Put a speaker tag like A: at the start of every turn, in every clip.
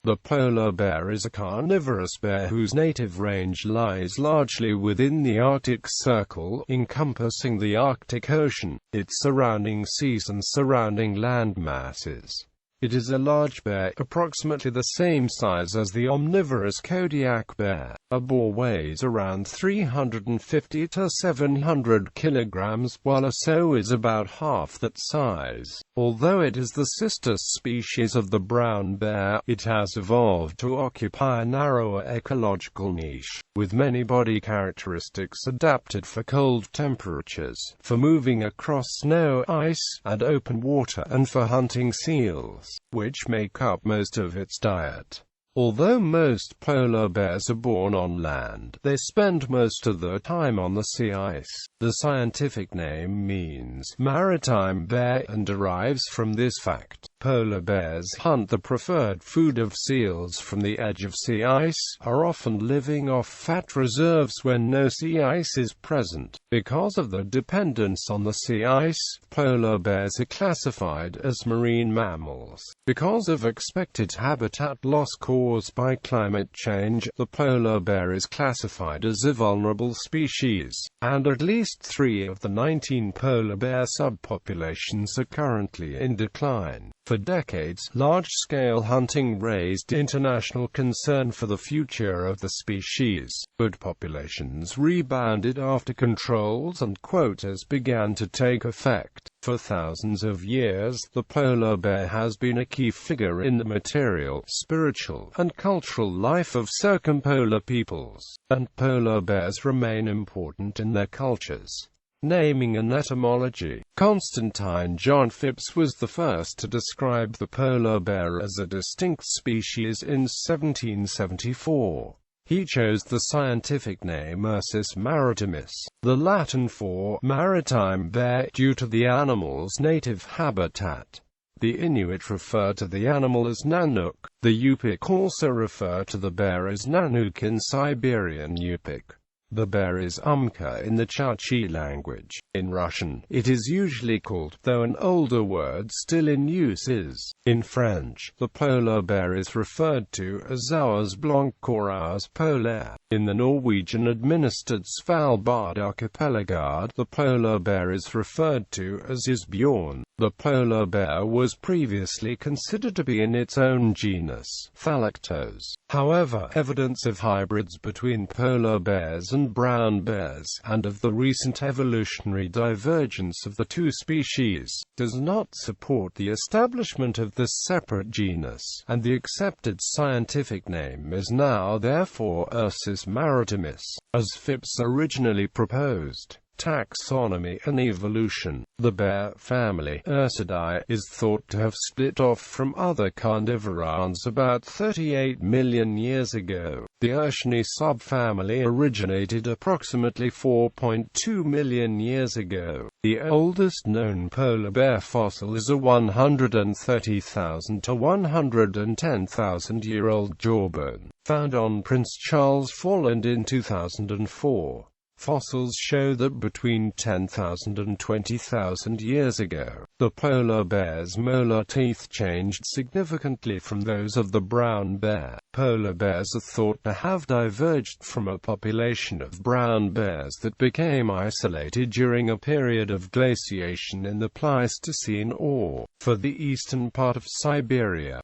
A: The polar bear is a carnivorous bear whose native range lies largely within the Arctic Circle, encompassing the Arctic Ocean, its surrounding seas and surrounding land masses. It is a large bear, approximately the same size as the omnivorous Kodiak bear. A boar weighs around 350 to 700 kilograms, while a sow is about half that size. Although it is the sister species of the brown bear, it has evolved to occupy a narrower ecological niche, with many body characteristics adapted for cold temperatures, for moving across snow, ice, and open water, and for hunting seals, which make up most of its diet. Although most polar bears are born on land, they spend most of their time on the sea ice. The scientific name means maritime bear and derives from this fact. Polar bears hunt the preferred food of seals from the edge of sea ice, are often living off fat reserves when no sea ice is present. Because of their dependence on the sea ice, polar bears are classified as marine mammals. Because of expected habitat loss caused by climate change, the polar bear is classified as a vulnerable species, and at least 3 of the 19 polar bear subpopulations are currently in decline. For decades, large-scale hunting raised international concern for the future of the species, but populations rebounded after controls and quotas began to take effect. For thousands of years, the polar bear has been a key figure in the material, spiritual, and cultural life of circumpolar peoples, and polar bears remain important in their cultures. Naming and etymology. Constantine John Phipps was the first to describe the polar bear as a distinct species in 1774. He chose the scientific name Ursus maritimus, the Latin for maritime bear, due to the animal's native habitat. The Inuit refer to the animal as Nanook. The Yupik also refer to the bear as Nanook in Siberian Yupik. The bear is Umka in the Chukchi language. In Russian, it is usually called, though an older word still in use is. In French, the polar bear is referred to as Ours blanc or Ours polaire. In the Norwegian-administered Svalbard archipelago, the polar bear is referred to as Isbjorn. The polar bear was previously considered to be in its own genus, Thalictos. However, evidence of hybrids between polar bears and brown bears, and of the recent evolutionary divergence of the two species, does not support the establishment of this separate genus, and the accepted scientific name is now therefore Ursus maritimus, as Phipps originally proposed. Taxonomy and evolution. The bear family, Ursidae, is thought to have split off from other carnivorans about 38 million years ago. The Ursidae subfamily originated approximately 4.2 million years ago. The oldest known polar bear fossil is a 130,000 to 110,000-year-old jawbone, found on Prince Charles Island in 2004. Fossils show that between 10,000 and 20,000 years ago, the polar bear's molar teeth changed significantly from those of the brown bear. Polar bears are thought to have diverged from a population of brown bears that became isolated during a period of glaciation in the Pleistocene or, for the eastern part of Siberia.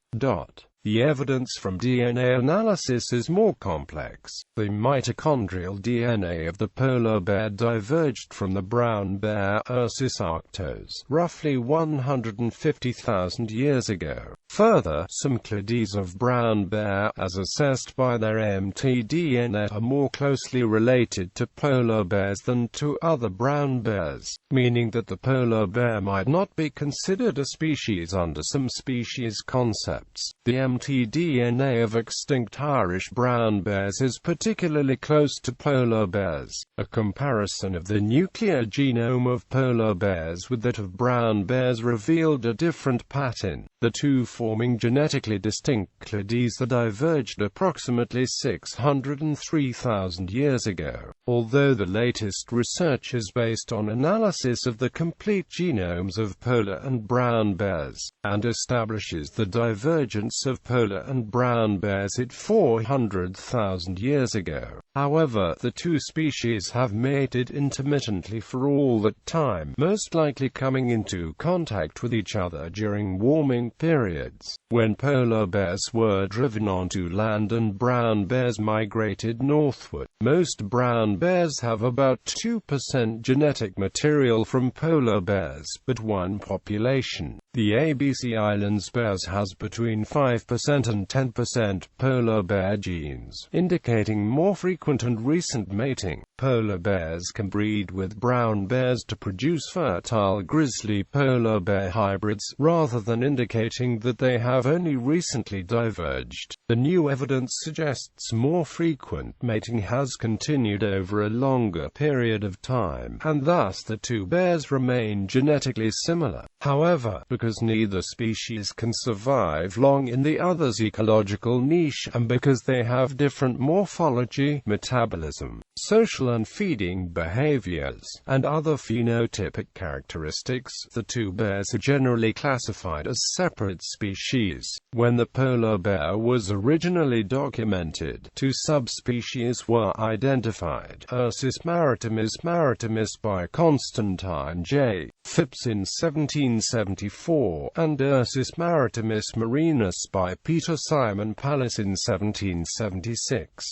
A: The evidence from DNA analysis is more complex. The mitochondrial DNA of the polar bear diverged from the brown bear, Ursus arctos, roughly 150,000 years ago. Further, some clades of brown bear, as assessed by their mtDNA, are more closely related to polar bears than to other brown bears, meaning that the polar bear might not be considered a species under some species concepts. The mtDNA of extinct Irish brown bears is particularly close to polar bears. A comparison of the nuclear genome of polar bears with that of brown bears revealed a different pattern. The two forming genetically distinct clades that diverged approximately 603,000 years ago. Although the latest research is based on analysis of the complete genomes of polar and brown bears, and establishes the divergence of polar and brown bears at 400,000 years ago. However, the two species have mated intermittently for all that time, most likely coming into contact with each other during warming periods, when polar bears were driven onto land and brown bears migrated northward. Most brown bears have about 2% genetic material from polar bears, but one population, the ABC Islands bears, has between 5% and 10% polar bear genes, indicating more frequent and recent mating. Polar bears can breed with brown bears to produce fertile grizzly polar bear hybrids, rather than indicating that they have only recently diverged. The new evidence suggests more frequent mating has continued over a longer period of time, and thus the two bears remain genetically similar. However, because neither species can survive long in the other's ecological niche, and because they have different morphology, metabolism, social and feeding behaviors, and other phenotypic characteristics, the two bears are generally classified as separate species. When the polar bear was originally documented, two subspecies were identified: Ursus maritimus by Constantine J. Phipps in 1774, and Ursus maritimus marinus by Peter Simon Pallas in 1776.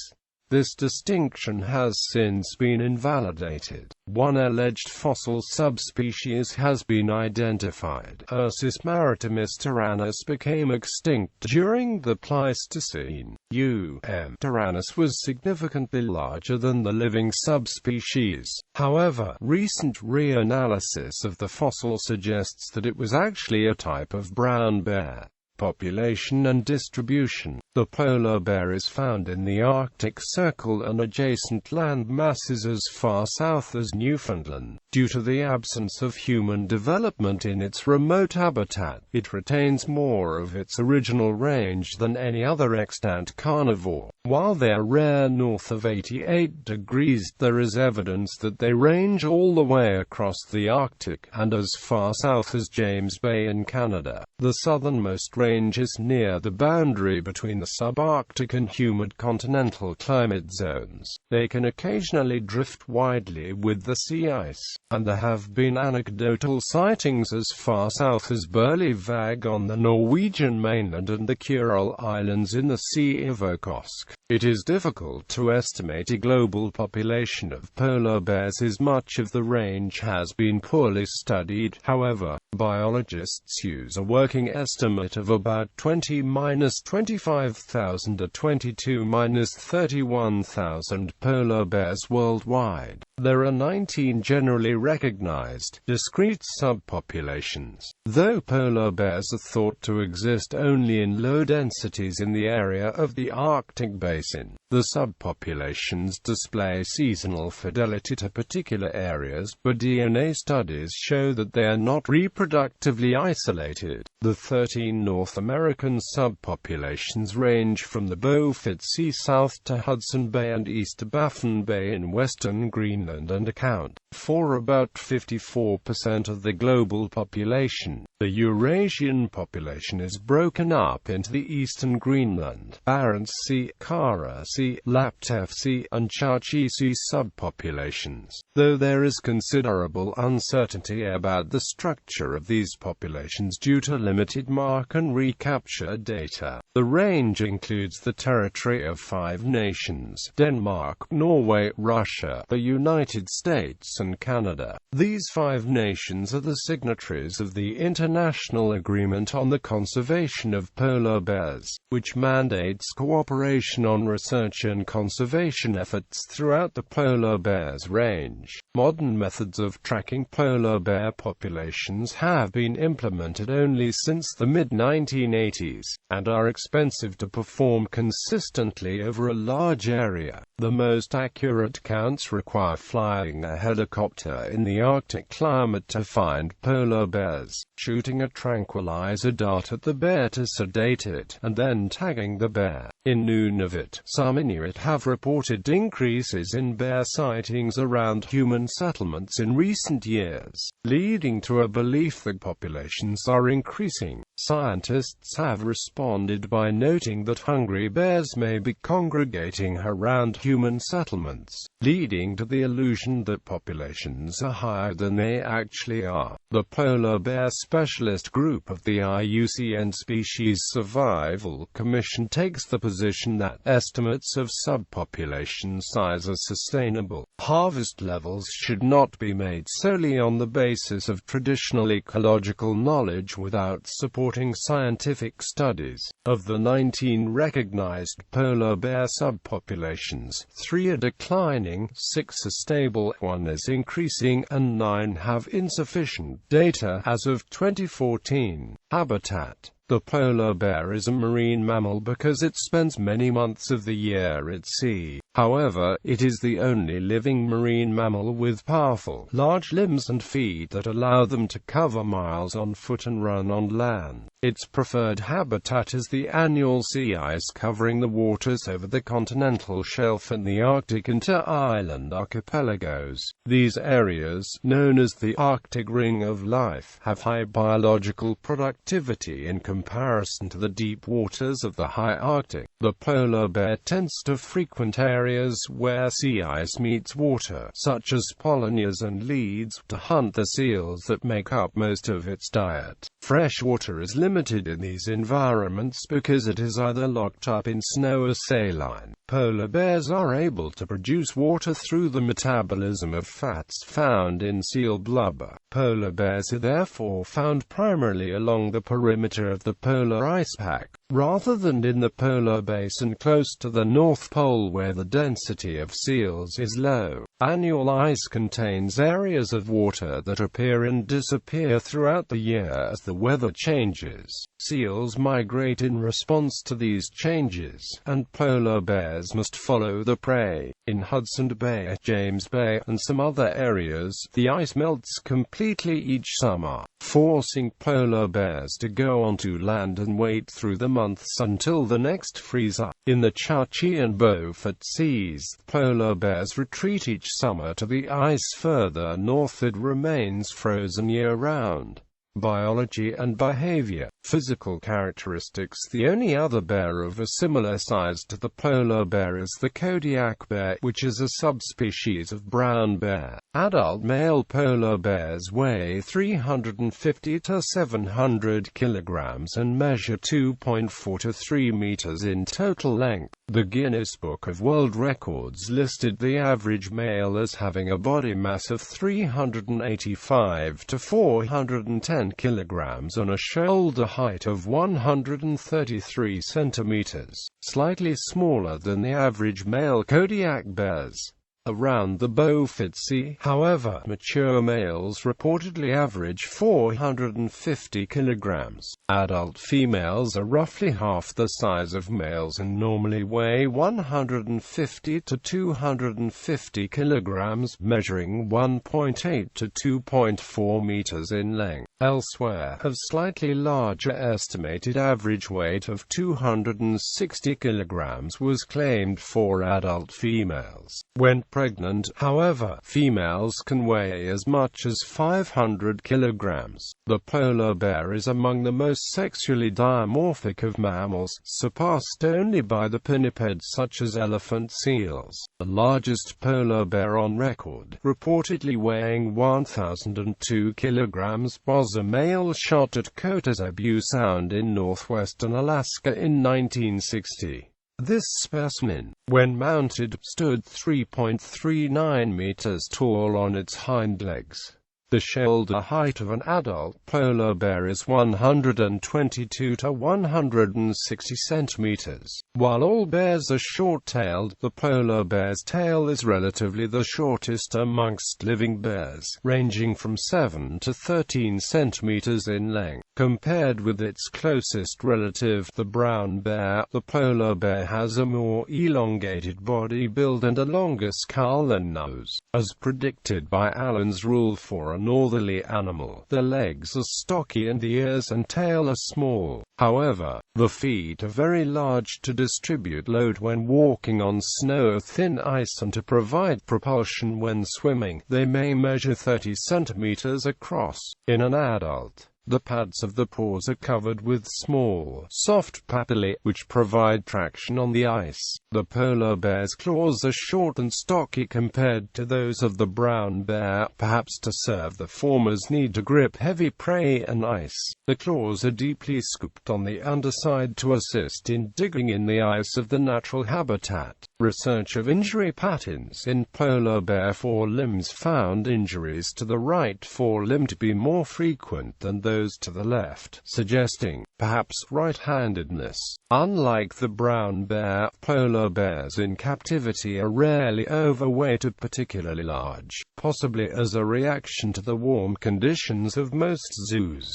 A: This distinction has since been invalidated. One alleged fossil subspecies has been identified. Ursus maritimus tyrannus became extinct during the Pleistocene. Tyrannus was significantly larger than the living subspecies. However, recent reanalysis of the fossil suggests that it was actually a type of brown bear. Population and distribution. The polar bear is found in the Arctic Circle and adjacent land masses as far south as Newfoundland. Due to the absence of human development in its remote habitat, it retains more of its original range than any other extant carnivore. While they are rare north of 88 degrees, there is evidence that they range all the way across the Arctic, and as far south as James Bay in Canada. The southernmost range is near the boundary between the subarctic and humid continental climate zones. They can occasionally drift widely with the sea ice, and there have been anecdotal sightings as far south as Berlevåg on the Norwegian mainland and the Kuril Islands in the Sea of Okhotsk. It is difficult to estimate a global population of polar bears as much of the range has been poorly studied. However, biologists use a working estimate of about 20–25,000 to 22–31,000 polar bears worldwide. There are 19 generally recognized, discrete subpopulations. Though polar bears are thought to exist only in low densities in the area of the Arctic Basin, the subpopulations display seasonal fidelity to particular areas, but DNA studies show that they are not reproductively isolated. The 13 North American subpopulations range from the Beaufort Sea south to Hudson Bay and east to Baffin Bay in western Greenland and account for about 54% of the global population. The Eurasian population is broken up into the eastern Greenland, Barents Sea, Kara Sea, Laptev Sea, and Chukchi Sea subpopulations, though there is considerable uncertainty about the structure of these populations due to limited mark and recapture data. The range includes the territory of 5 nations: Denmark, Norway, Russia, the United States, and Canada. These 5 nations are the signatories of the International Agreement on the Conservation of Polar Bears, which mandates cooperation on research and conservation efforts throughout the polar bear's range. Modern methods of tracking polar bear populations have been implemented only since the mid-1980s, and are expensive to perform consistently over a large area. The most accurate counts require flying a helicopter in the Arctic climate to find polar bears, shooting a tranquilizer dart at the bear to sedate it, and then tagging the bear. In Nunavut, some Inuit have reported increases in bear sightings around human settlements in recent years, leading to a belief that populations are increasing. Scientists have responded by noting that hungry bears may be congregating around human settlements, leading to the illusion that populations are higher than they actually are. The Polar Bear Specialist Group of the IUCN Species Survival Commission takes the position that estimates of subpopulation size are sustainable. Harvest levels should not be made solely on the basis of traditional ecological knowledge without supporting scientific studies. Of the 19 recognized polar bear subpopulations, 3 are declining, 6 are stable, 1 is increasing, and 9 have insufficient data as of 2014. Habitat. The polar bear is a marine mammal because it spends many months of the year at sea. However, it is the only living marine mammal with powerful, large limbs and feet that allow them to cover miles on foot and run on land. Its preferred habitat is the annual sea ice covering the waters over the continental shelf and the Arctic inter-island archipelagos. These areas, known as the Arctic Ring of Life, have high biological productivity in comparison to the deep waters of the high Arctic. The polar bear tends to frequent areas where sea ice meets water, such as polonias and leads, to hunt the seals that make up most of its diet. Fresh water is limited in these environments because it is either locked up in snow or saline. Polar bears are able to produce water through the metabolism of fats found in seal blubber. Polar bears are therefore found primarily along the perimeter of the polar ice pack, rather than in the polar basin close to the North Pole where the density of seals is low. Annual ice contains areas of water that appear and disappear throughout the year as the weather changes. Seals migrate in response to these changes, and polar bears must follow the prey. In Hudson Bay, James Bay, and some other areas, the ice melts completely each summer, forcing polar bears to go onto land and wait through the months until the next freeze-up. In the Chukchi and Beaufort Seas, polar bears retreat each summer to the ice further north. It remains frozen year-round. Biology and behavior. Physical characteristics. The only other bear of a similar size to the polar bear is the Kodiak bear, which is a subspecies of brown bear. Adult male polar bears weigh 350 to 700 kilograms and measure 2.4 to 3 meters in total length. The Guinness Book of World Records listed the average male as having a body mass of 385 to 410 kilograms on a shoulder height of 133 centimeters, slightly smaller than the average male Kodiak bears. Around the Beaufort Sea, however, mature males reportedly average 450 kilograms. Adult females are roughly half the size of males and normally weigh 150 to 250 kilograms, measuring 1.8 to 2.4 meters in length. Elsewhere, a slightly larger estimated average weight of 260 kilograms was claimed for adult females. When pregnant, however, females can weigh as much as 500 kilograms. The polar bear is among the most sexually dimorphic of mammals, surpassed only by the pinnipeds such as elephant seals. The largest polar bear on record, reportedly weighing 1,002 kilograms, was a male shot at Kotzebue Sound in northwestern Alaska in 1960. This specimen, when mounted, stood 3.39 meters tall on its hind legs. The shoulder height of an adult polar bear is 122 to 160 centimeters. While all bears are short-tailed, the polar bear's tail is relatively the shortest amongst living bears, ranging from 7 to 13 centimeters in length. Compared with its closest relative, the brown bear, the polar bear has a more elongated body build and a longer skull and nose. As predicted by Allen's rule for a northerly animal, the legs are stocky and the ears and tail are small. However, the feet are very large to distribute load when walking on snow or thin ice and to provide propulsion when swimming. They may measure 30 centimeters across. In an adult, the pads of the paws are covered with small, soft papillae, which provide traction on the ice. The polar bear's claws are short and stocky compared to those of the brown bear, perhaps to serve the former's need to grip heavy prey and ice. The claws are deeply scooped on the underside to assist in digging in the ice of the natural habitat. Research of injury patterns in polar bear forelimbs found injuries to the right forelimb to be more frequent than those to the left, suggesting, perhaps, right-handedness. Unlike the brown bear, polar bears in captivity are rarely overweight or particularly large, possibly as a reaction to the warm conditions of most zoos.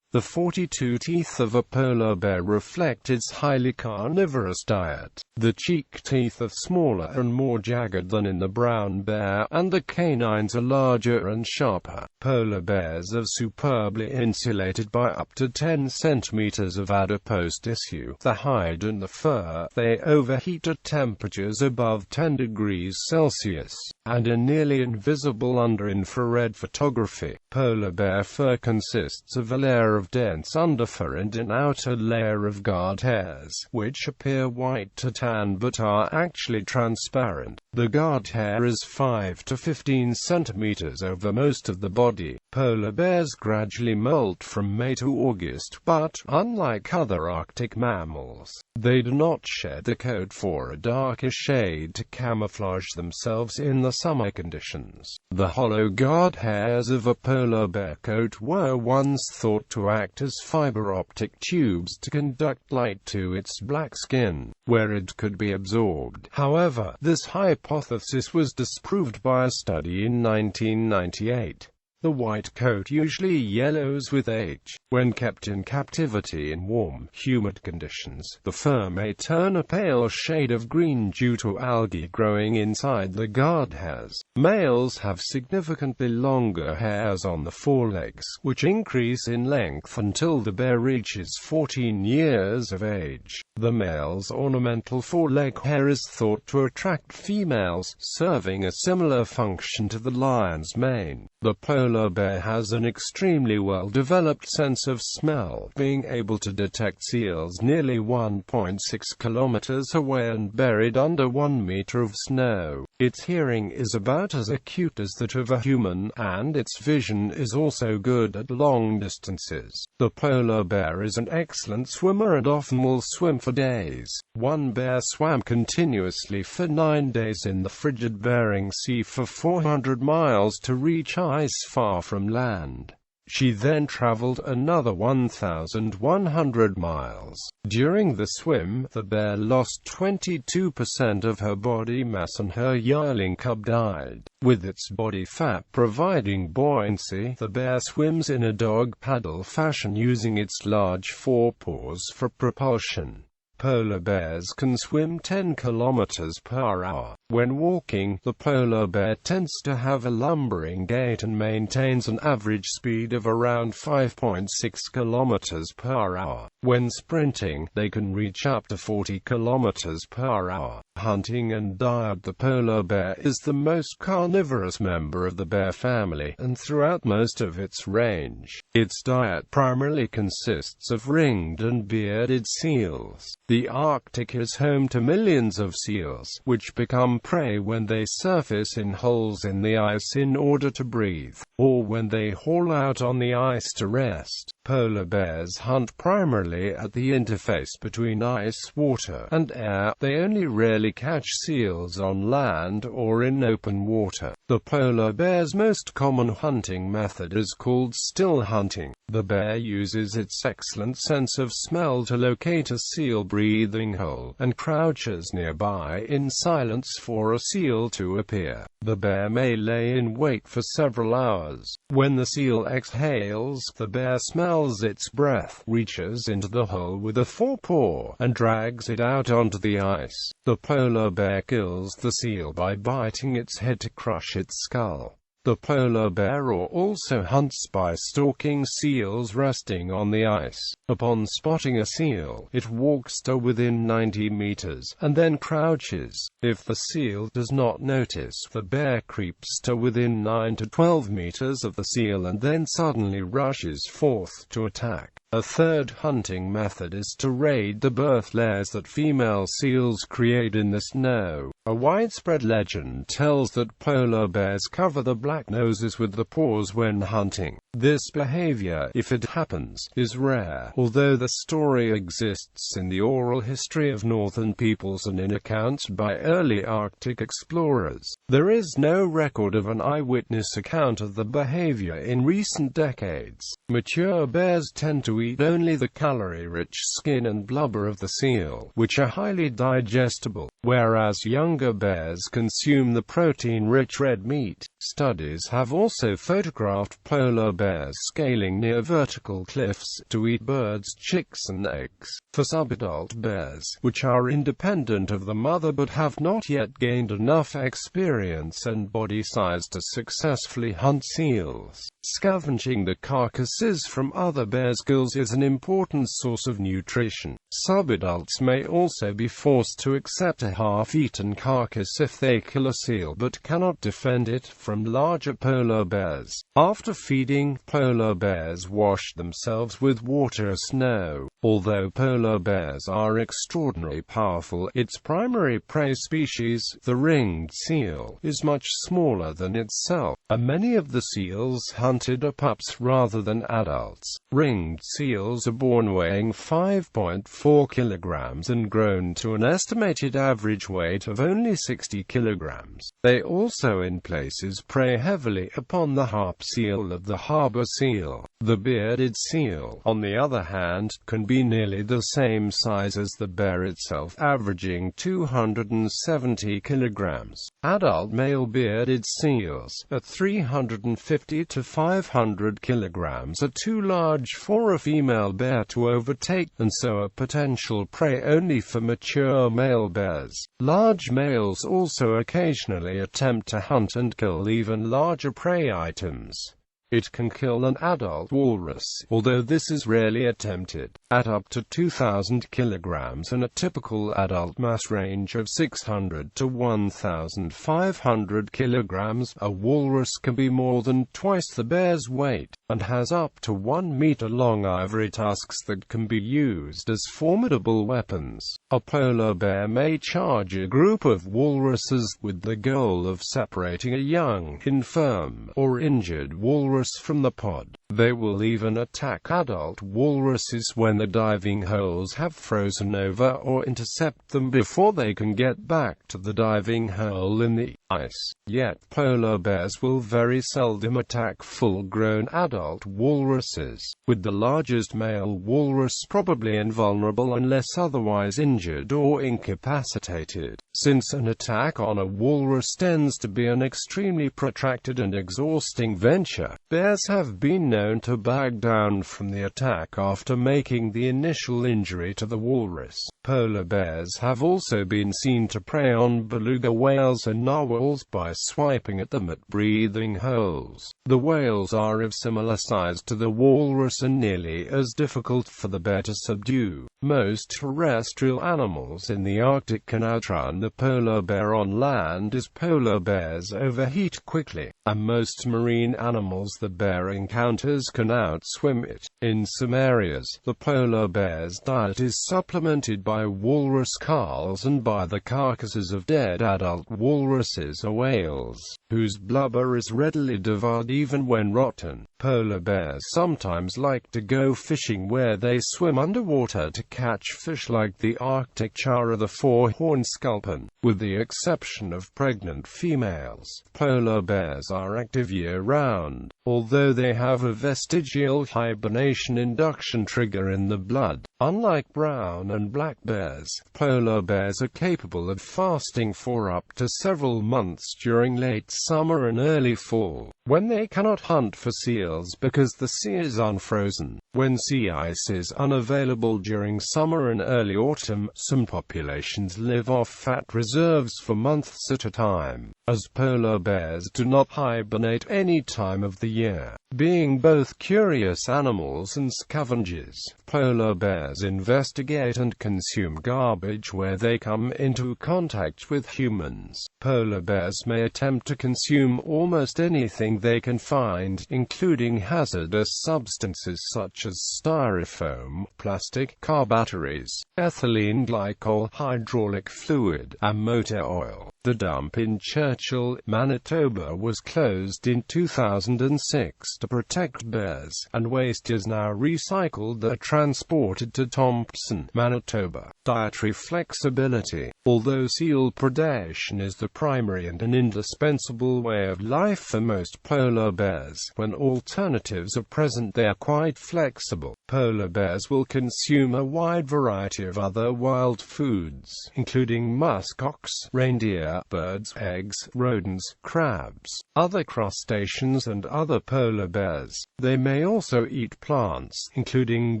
A: The 42 teeth of a polar bear reflect its highly carnivorous diet. The cheek teeth are smaller and more jagged than in the brown bear, and the canines are larger and sharper. Polar bears are superbly insulated by up to 10 centimeters of adipose tissue. The hide and the fur, they overheat at temperatures above 10 degrees Celsius, and are nearly invisible under infrared photography. Polar bear fur consists of a layer of dense underfur and an outer layer of guard hairs, which appear white to tan but are actually transparent. The guard hair is 5 to 15 centimeters over most of the body. Polar bears gradually molt from May to August, but, unlike other Arctic mammals, they do not shed the coat for a darker shade to camouflage themselves in the summer conditions. The hollow guard hairs of a polar bear coat were once thought to act as fiber optic tubes to conduct light to its black skin, where it could be absorbed. However, this hypothesis was disproved by a study in 1998. The white coat usually yellows with age. When kept in captivity in warm, humid conditions, the fur may turn a pale shade of green due to algae growing inside the guard hairs. Males have significantly longer hairs on the forelegs, which increase in length until the bear reaches 14 years of age. The male's ornamental foreleg hair is thought to attract females, serving a similar function to the lion's mane. The polar bear has an extremely well-developed sense of smell, being able to detect seals nearly 1.6 kilometers away and buried under 1 meter of snow. Its hearing is about as acute as that of a human, and its vision is also good at long distances. The polar bear is an excellent swimmer and often will swim for days. One bear swam continuously for 9 days in the frigid Bering Sea for 400 miles to reach ice far from land. She then traveled another 1,100 miles. During the swim, the bear lost 22% of her body mass and her yearling cub died. With its body fat providing buoyancy, the bear swims in a dog paddle fashion using its large forepaws for propulsion. Polar bears can swim 10 kilometers per hour. When walking, the polar bear tends to have a lumbering gait and maintains an average speed of around 5.6 kilometers per hour. When sprinting, they can reach up to 40 kilometers per hour. Hunting and diet. The polar bear is the most carnivorous member of the bear family, and throughout most of its range, its diet primarily consists of ringed and bearded seals. The Arctic is home to millions of seals, which become prey when they surface in holes in the ice in order to breathe, or when they haul out on the ice to rest. Polar bears hunt primarily at the interface between ice, water, and air. They only rarely catch seals on land or in open water. The polar bear's most common hunting method is called still hunting. The bear uses its excellent sense of smell to locate a seal breathing hole, and crouches nearby in silence for a seal to appear. The bear may lay in wait for several hours. When the seal exhales, the bear smells its breath, reaches into the hole with a forepaw, and drags it out onto the ice. The polar bear kills the seal by biting its head to crush its skull. The polar bear also hunts by stalking seals resting on the ice. Upon spotting a seal, it walks to within 90 meters, and then crouches. If the seal does not notice, the bear creeps to within 9 to 12 meters of the seal and then suddenly rushes forth to attack. A third hunting method is to raid the birth layers that female seals create in the snow. A widespread legend tells that polar bears cover the black noses with the paws when hunting. This behavior, if it happens, is rare, although the story exists in the oral history of northern peoples and in accounts by early Arctic explorers. There is no record of an eyewitness account of the behavior in recent decades. Mature bears tend to eat only the calorie-rich skin and blubber of the seal, which are highly digestible, whereas younger bears consume the protein-rich red meat. Studies have also photographed polar bears scaling near vertical cliffs to eat birds' chicks and eggs. For subadult bears, which are independent of the mother but have not yet gained enough experience and body size to successfully hunt seals, scavenging the carcasses from other bears' gills is an important source of nutrition. Subadults may also be forced to accept a half-eaten carcass if they kill a seal but cannot defend it from larger polar bears. After feeding, polar bears wash themselves with water or snow. Although polar bears are extraordinarily powerful, its primary prey species, the ringed seal, is much smaller than itself, and many of the seals hunted are pups rather than adults. Ringed seals are born weighing 5.4 kilograms and grown to an estimated average weight of only 60 kilograms. They also in places prey heavily upon the harp seal of the harbor seal. The bearded seal, on the other hand, can be nearly the same size as the bear itself, averaging 270 kilograms. Adult male bearded seals, at 350 to 500 kilograms, are too large for a female bear to overtake, and so are potential prey only for mature male bears. Large males also occasionally attempt to hunt and kill even larger prey items. It can kill an adult walrus, although this is rarely attempted, at up to 2,000 kilograms and a typical adult mass range of 600 to 1,500 kilograms. A walrus can be more than twice the bear's weight, and has up to 1 meter long ivory tusks that can be used as formidable weapons. A polar bear may charge a group of walruses, with the goal of separating a young, infirm, or injured walrus from the pod. They will even attack adult walruses when the diving holes have frozen over or intercept them before they can get back to the diving hole in the ice. Yet polar bears will very seldom attack full-grown adult walruses, with the largest male walrus probably invulnerable unless otherwise injured or incapacitated. Since an attack on a walrus tends to be an extremely protracted and exhausting venture, bears have been known to back down from the attack after making the initial injury to the walrus. Polar bears have also been seen to prey on beluga whales and narwhals by swiping at them at breathing holes. The whales are of similar size to the walrus and nearly as difficult for the bear to subdue. Most terrestrial animals in the Arctic can outrun the polar bear on land as polar bears overheat quickly. and most marine animals the bear encounters can outswim it. In some areas, the polar bear's diet is supplemented by walrus skulls and by the carcasses of dead adult walruses or whales, whose blubber is readily devoured even when rotten. Polar bears sometimes like to go fishing where they swim underwater to catch fish like the Arctic char or the four-horned sculpin. With the exception of pregnant females, polar bears are active year-round, although they have a vestigial hibernation induction trigger in the blood. Unlike brown and black bears, polar bears are capable of fasting for up to several months during late summer and early fall, when they cannot hunt for seals because the sea is unfrozen. When sea ice is unavailable during summer and early autumn, some populations live off fat reserves for months at a time, as polar bears do not hibernate any time of the year. Being both curious animals and scavengers, polar bears investigate and consume garbage where they come into contact with humans. Polar bears may attempt to consume almost anything they can find, including hazardous substances such as styrofoam, plastic, car batteries, ethylene glycol, hydraulic fluid, and motor oil. The dump in Churchill, Manitoba was closed in 2006 to protect bears, and waste is now recycled or transported to Thompson, Manitoba. Dietary flexibility. Although seal predation is the primary and an indispensable way of life for most polar bears, when alternatives are present they are quite flexible. Polar bears will consume a wide variety of other wild foods, including muskox, reindeer, birds, eggs, rodents, crabs, other crustaceans and other polar bears. They may also eat plants, including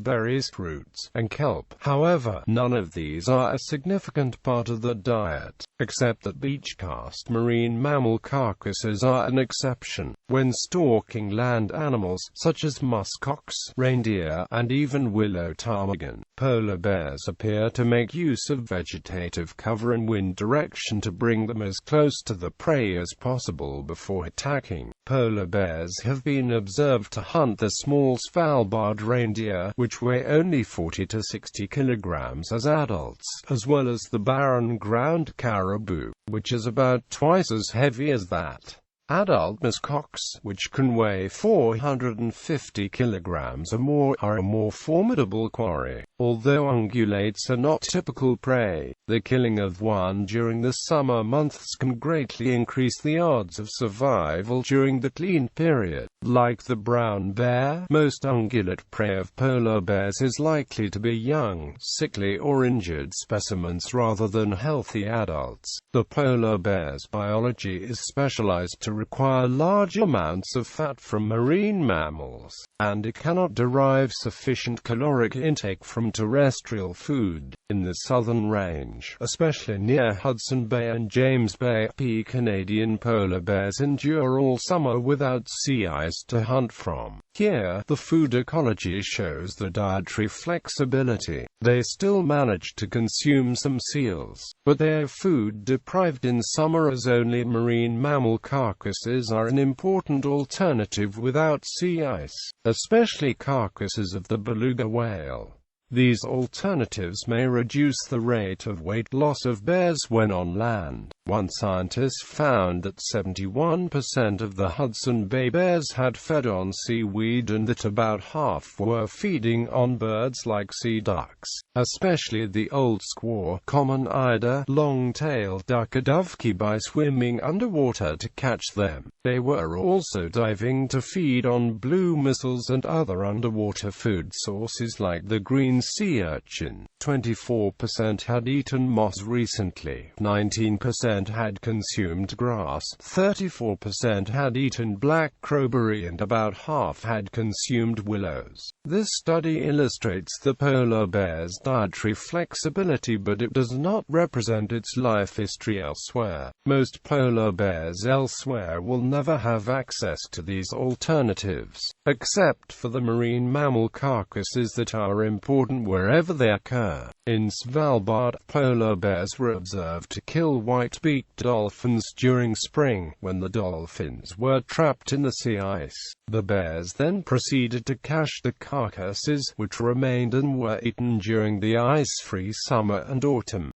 A: berries, fruits, and kelp. However, none of these are a significant part of the diet, except that beach-cast marine mammal carcasses are an exception. When stalking land animals, such as muskox, reindeer, and even willow ptarmigan, polar bears appear to make use of vegetative cover and wind direction to bring them as close to the prey as possible before attacking. Polar bears have been observed to hunt the small Svalbard reindeer, which weigh only 40 to 60 kilograms as adults, as well as the barren ground caribou, which is about twice as heavy as that. Adult muskox, which can weigh 450 kilograms or more, are a more formidable quarry. Although ungulates are not typical prey, the killing of one during the summer months can greatly increase the odds of survival during the clean period. Like the brown bear, most ungulate prey of polar bears is likely to be young, sickly or injured specimens rather than healthy adults. The polar bear's biology is specialized to require large amounts of fat from marine mammals, and it cannot derive sufficient caloric intake from terrestrial food. In the southern range, especially near Hudson Bay and James Bay, Canadian polar bears endure all summer without sea ice to hunt from. Here, the food ecology shows the dietary flexibility. They still manage to consume some seals, but they are food deprived in summer as only marine mammal carcasses are an important alternative without sea ice, especially carcasses of the beluga whale. These alternatives may reduce the rate of weight loss of bears when on land. One scientist found that 71% of the Hudson Bay bears had fed on seaweed and that about half were feeding on birds like sea ducks, especially the old squaw, common eider, long-tailed duck or dovekie by swimming underwater to catch them. They were also diving to feed on blue mussels and other underwater food sources like the green sea urchin. 24% had eaten moss recently, 19% had consumed grass, 34% had eaten black crowberry and about half had consumed willows. This study illustrates the polar bear's dietary flexibility, but it does not represent its life history elsewhere. Most polar bears elsewhere will never have access to these alternatives, except for the marine mammal carcasses that are important important wherever they occur. In Svalbard, polar bears were observed to kill white-beaked dolphins during spring, when the dolphins were trapped in the sea ice. The bears then proceeded to cache the carcasses, which remained and were eaten during the ice-free summer and autumn.